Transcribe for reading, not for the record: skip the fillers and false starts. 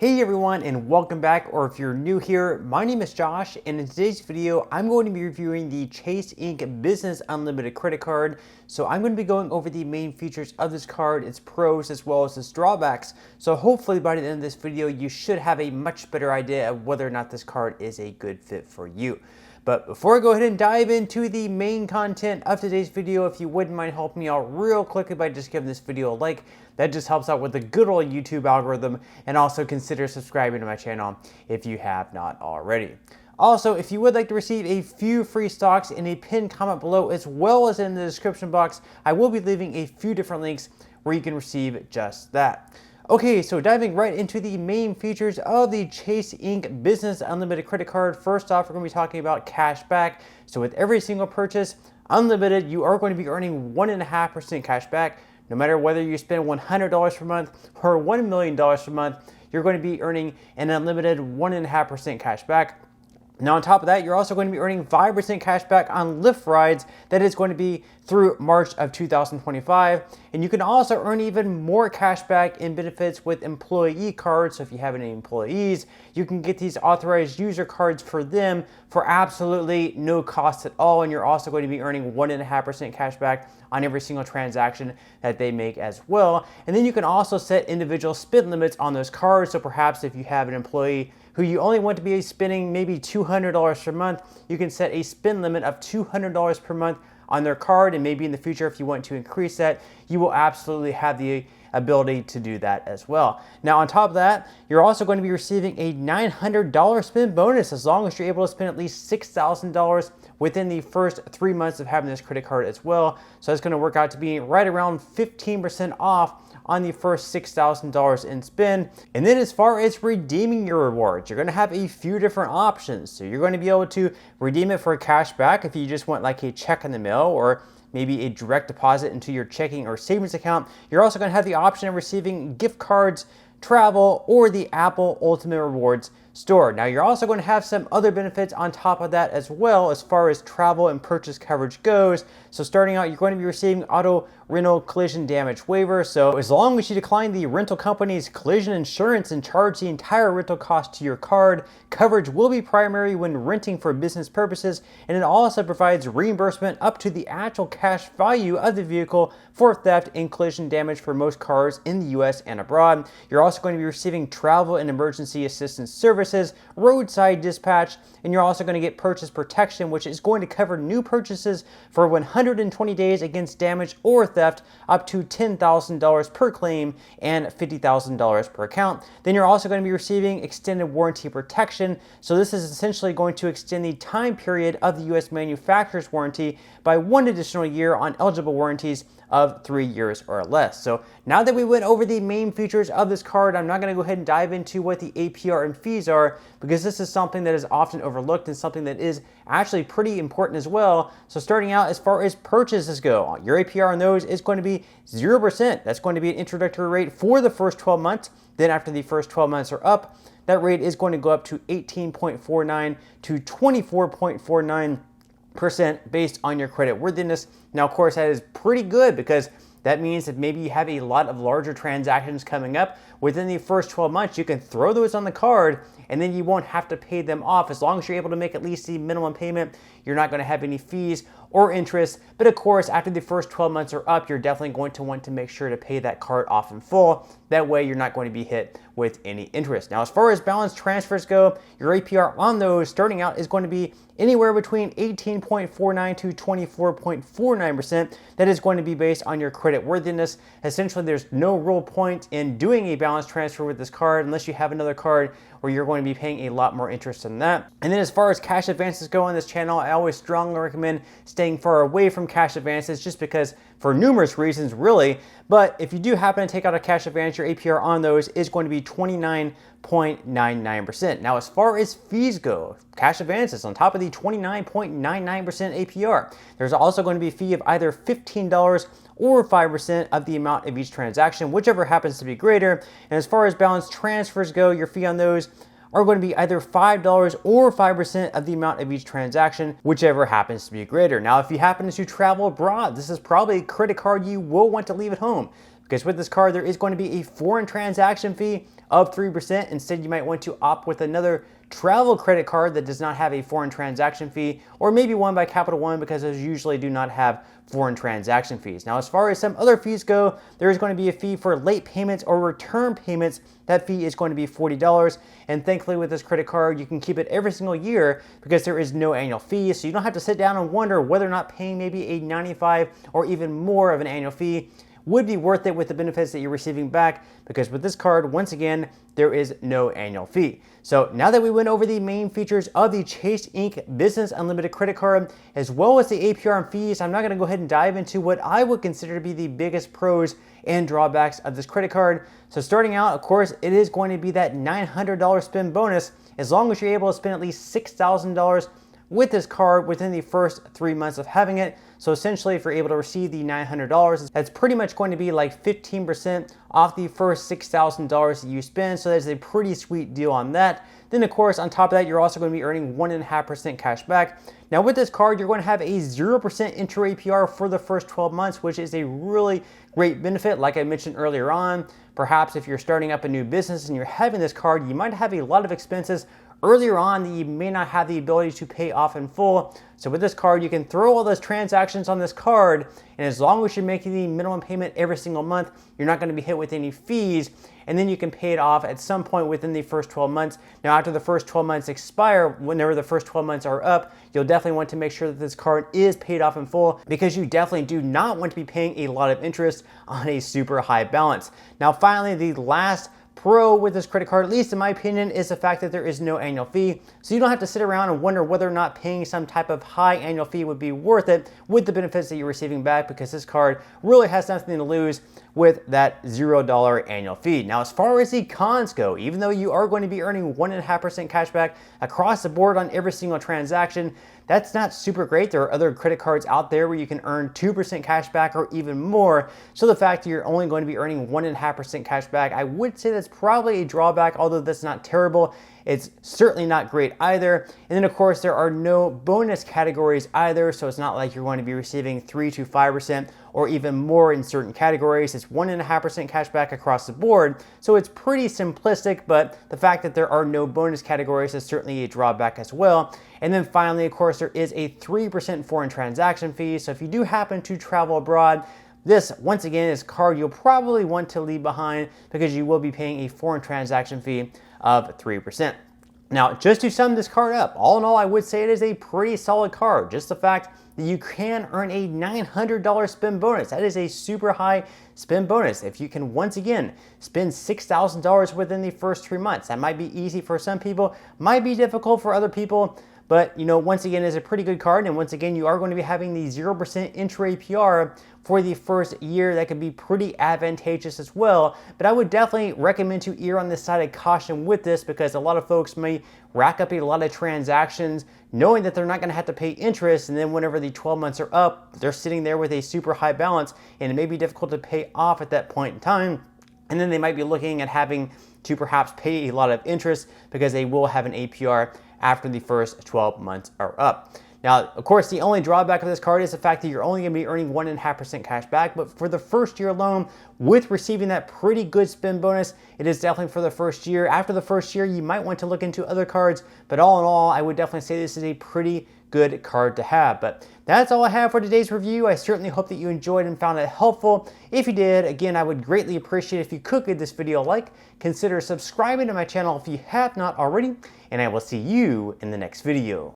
Hey everyone, and welcome back, or if you're new here, my name is Josh, and in today's video, I'm going to be reviewing the Chase Inc. Business Unlimited Credit Card. So I'm going to be going over the main features of this card, its pros, as well as its drawbacks. So hopefully by the end of this video, you should have a much better idea of whether or not this card is a good fit for you. But before I go ahead and dive into the main content of today's video, if you wouldn't mind helping me out real quickly by just giving this video a like, that just helps out with the good old YouTube algorithm, and also consider subscribing to my channel if you have not already. Also, if you would like to receive a few free stocks in a pinned comment below, as well as in the description box, I will be leaving a few different links where you can receive just that. Okay, so diving right into the main features of the Chase Inc. Business Unlimited Credit Card. First off, we're going to be talking about cash back. So with every single purchase, unlimited, you are going to be earning 1.5% cash back. No matter whether you spend $100 per month or $1 million per month, you're going to be earning an unlimited 1.5% cash back. Now on top of that, you're also going to be earning 5% cash back on Lyft rides. That is going to be through March of 2025. And you can also earn even more cash back in benefits with employee cards. So if you have any employees, you can get these authorized user cards for them for absolutely no cost at all. And you're also going to be earning 1.5% cash back on every single transaction that they make as well. And then you can also set individual spend limits on those cards. So perhaps if you have an employee who you only want to be spending maybe $200 per month, you can set a spend limit of $200 per month on their card, and maybe in the future, if you want to increase that, you will absolutely have the ability to do that as well. Now, on top of that, you're also going to be receiving a $900 spend bonus as long as you're able to spend at least $6,000 within the first 3 months of having this credit card as well. So that's going to work out to be right around 15% off on the first $6,000 in spend. And then as far as redeeming your rewards, you're going to have a few different options. So you're going to be able to redeem it for cash back if you just want like a check in the mail, or maybe a direct deposit into your checking or savings account. You're also going to have the option of receiving gift cards, travel, or the Apple Ultimate Rewards store. Now you're also going to have some other benefits on top of that as well, as far as travel and purchase coverage goes. So starting out, you're going to be receiving auto rental collision damage waiver. So as long as you decline the rental company's collision insurance and charge the entire rental cost to your card, coverage will be primary when renting for business purposes, and it also provides reimbursement up to the actual cash value of the vehicle for theft and collision damage for most cars in the US and abroad. You're also going to be receiving travel and emergency assistance services, roadside dispatch, and you're also going to get purchase protection, which is going to cover new purchases for 120 days against damage or theft, up to $10,000 per claim and $50,000 per account. Then you're also going to be receiving extended warranty protection. So this is essentially going to extend the time period of the US manufacturer's warranty by 1 additional year on eligible warranties of 3 years or less. So now that we went over the main features of this card, I'm not going to go ahead and dive into what the APR and fees are, because this is something that is often overlooked and something that is actually pretty important as well. So starting out, as far as purchases go, your APR on those is going to be 0%. That's going to be an introductory rate for the first 12 months. Then after the first 12 months are up, that rate is going to go up to 18.49 to 24.49% based on your credit worthiness. Now, of course, that is pretty good, because that means that maybe you have a lot of larger transactions coming up within the first 12 months. You can throw those on the card, and then you won't have to pay them off. As long as you're able to make at least the minimum payment, you're not going to have any fees or interest. But of course, after the first 12 months are up, you're definitely going to want to make sure to pay that card off in full. That way you're not going to be hit with any interest. Now, as far as balance transfers go, your APR on those starting out is going to be anywhere between 18.49 to 24.49%. That is going to be based on your credit worthiness. Essentially, there's no real point in doing a balance transfer with this card unless you have another card where you're going to be paying a lot more interest than that. And then as far as cash advances go on this channel, I always strongly recommend staying far away from cash advances, just because, for numerous reasons really. But if you do happen to take out a cash advance, your APR on those is going to be 29.99%. Now, as far as fees go, cash advances on top of the 29.99% APR, there's also going to be a fee of either $15 or 5% of the amount of each transaction, whichever happens to be greater. And as far as balance transfers go, your fee on those are going to be either $5 or 5% of the amount of each transaction, whichever happens to be greater. Now, if you happen to travel abroad, this is probably a credit card you will want to leave at home, because with this card, there is going to be a foreign transaction fee of 3%. Instead, you might want to opt with another travel credit card that does not have a foreign transaction fee, or maybe one by Capital One, because those usually do not have foreign transaction fees. Now, as far as some other fees go, there is going to be a fee for late payments or return payments. That fee is going to be $40. And thankfully with this credit card, you can keep it every single year because there is no annual fee. So you don't have to sit down and wonder whether or not paying maybe a $95 or even more of an annual fee would be worth it with the benefits that you're receiving back, because with this card, once again, there is no annual fee. So now that we went over the main features of the Chase Inc. Business Unlimited credit card, as well as the APR and fees, I'm now going to go ahead and dive into what I would consider to be the biggest pros and drawbacks of this credit card. So starting out, of course, it is going to be that $900 spend bonus, as long as you're able to spend at least $6,000 with this card within the first 3 months of having it. So essentially, if you're able to receive the $900, that's pretty much going to be like 15% off the first $6,000 that you spend. So that's a pretty sweet deal on that. Then of course, on top of that, you're also going to be earning 1.5% cash back. Now with this card, you're going to have a 0% intro APR for the first 12 months, which is a really great benefit. Like I mentioned earlier on, perhaps if you're starting up a new business and you're having this card, you might have a lot of expenses earlier on that you may not have the ability to pay off in full. So with this card, you can throw all those transactions on this card, and as long as you're making the minimum payment every single month, you're not going to be hit with any fees, and then you can pay it off at some point within the first 12 months. Now after the first 12 months expire, whenever the first 12 months are up, you'll definitely want to make sure that this card is paid off in full, because you definitely do not want to be paying a lot of interest on a super high balance. Now finally, the last pro with this credit card, at least in my opinion, is the fact that there is no annual fee. So you don't have to sit around and wonder whether or not paying some type of high annual fee would be worth it with the benefits that you're receiving back, because this card really has nothing to lose with that $0 annual fee. Now, as far as the cons go, even though you are going to be earning 1.5% cash back across the board on every single transaction, that's not super great. There are other credit cards out there where you can earn 2% cash back or even more. So the fact that you're only going to be earning 1.5% cash back, I would say that's probably a drawback, although that's not terrible. It's certainly not great either. And then of course, there are no bonus categories either. So it's not like you're going to be receiving 3 to 5% or even more in certain categories. It's 1.5% cash back across the board. So it's pretty simplistic, but the fact that there are no bonus categories is certainly a drawback as well. And then finally, of course, there is a 3% foreign transaction fee. So if you do happen to travel abroad, this, once again, is a card you'll probably want to leave behind, because you will be paying a foreign transaction fee of 3%. Now, just to sum this card up, all in all, I would say it is a pretty solid card. Just the fact that you can earn a $900 spend bonus. That is a super high spend bonus. If you can, once again, spend $6,000 within the first 3 months, that might be easy for some people, might be difficult for other people. But, you know, once again, it's a pretty good card. And once again, you are going to be having the 0% intro APR for the first year. That could be pretty advantageous as well. But I would definitely recommend to err on this side of caution with this, because a lot of folks may rack up a lot of transactions knowing that they're not going to have to pay interest. And then whenever the 12 months are up, they're sitting there with a super high balance, and it may be difficult to pay off at that point in time. And then they might be looking at having to perhaps pay a lot of interest, because they will have an APR after the first 12 months are up. Now, of course, the only drawback of this card is the fact that you're only going to be earning 1.5% cash back, but for the first year alone, with receiving that pretty good spend bonus, it is definitely for the first year. After the first year, you might want to look into other cards, but all in all, I would definitely say this is a pretty good card to have. But that's all I have for today's review. I certainly hope that you enjoyed and found it helpful. If you did, again, I would greatly appreciate if you could give this video a like, consider subscribing to my channel if you have not already, and I will see you in the next video.